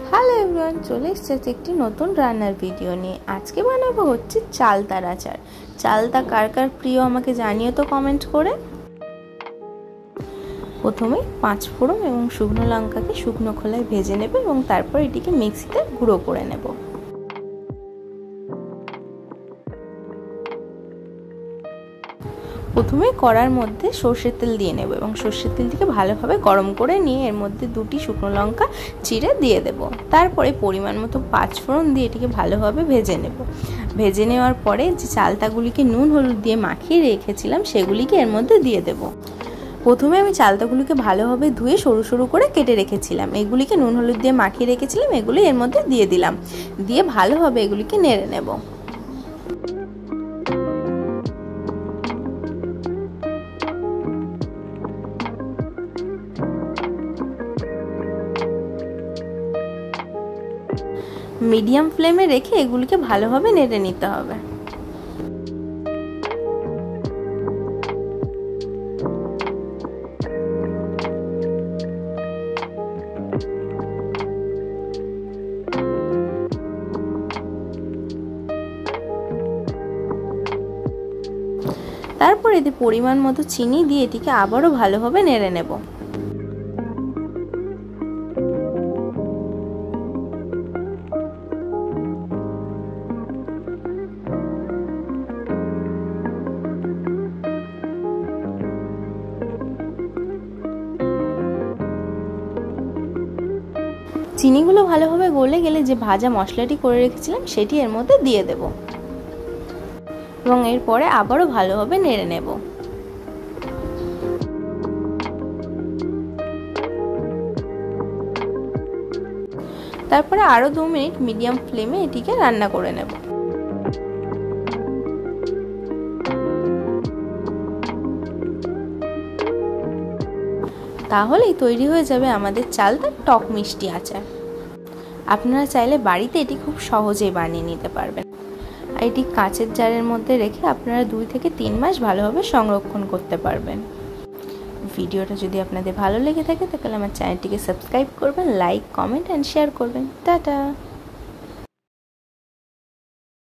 Hello everyone, চলে এসেছে একটি নতুন রান্নার ভিডিও নিয়ে। আজকে বানাবো হচ্ছে চালতার আচার। চালতা কার কার প্রিয় আমাকে জানিও তো কমেন্ট করে। প্রথমে 5 ফোড়ন এবং শুকনো লঙ্কাকে শুকনো খোলায় ভেজে নেবে এবং তারপর এটিকে মিক্সিতে গুঁড়ো করে নেব। প্রথমে কড়ার মধ্যে সর্ষের তেল দিয়ে নেব এবং সর্ষের তেলটিকে ভালোভাবে গরম করে নিয়ে এর মধ্যে 2টি শুকনো লঙ্কা চিড়ে দিয়ে দেব। তারপরে পরিমাণ মতো 5 ফোড়ন দিয়ে এটিকে ভালোভাবে ভেজে নেব। ভেজে নেওয়ার পরে যে চালতাগুলিকে নুন হলুদ দিয়ে মাখিয়ে রেখেছিলাম সেগুলিকে এর মধ্যে দিয়ে দেব। প্রথমে আমি চালতাগুলিকে ভালোভাবে ধুয়ে সরু সরু করে কেটে রেখেছিলাম, এগুলিকে নুন হলুদ দিয়ে মাখিয়ে রেখেছিলাম, এগুলি এর মধ্যে দিয়ে দিলাম। দিয়ে ভালোভাবে এগুলিকে নেড়ে নেব। মিডিয়াম ফ্লেমে রেখে এগুলিকে ভালোভাবে নেড়ে নিতে হবে। তারপর এতে পরিমাণ মতো চিনি দিয়ে এটিকে আবারও ভালোভাবে নেড়ে নেব। চিনিগুলো ভালোভাবে গলে গেলে যে ভাজা মশলাটি করে রেখেছিলাম সেটি এর মধ্যে দিয়ে দেব এবং এরপরে আবারও ভালোভাবে নেড়ে নেব। তারপরে আরও 2 মিনিট মিডিয়াম ফ্লেমে এটিকে রান্না করে নেব। তাহলেই তৈরি হয়ে যাবে আমাদের চালতার টক মিষ্টি আচার। আপনারা চাইলে বাড়িতে এটি খুব সহজেই বানিয়ে নিতে পারবেন। আর এটি কাঁচের জারের মধ্যে রেখে আপনারা 2 থেকে 3 মাস ভালোভাবে সংরক্ষণ করতে পারবেন। ভিডিওটা যদি আপনাদের ভালো লেগে থাকে তাহলে আমার চ্যানেলটিকে সাবস্ক্রাইব করবেন, লাইক, কমেন্ট অ্যান্ড শেয়ার করবেন। টাটা।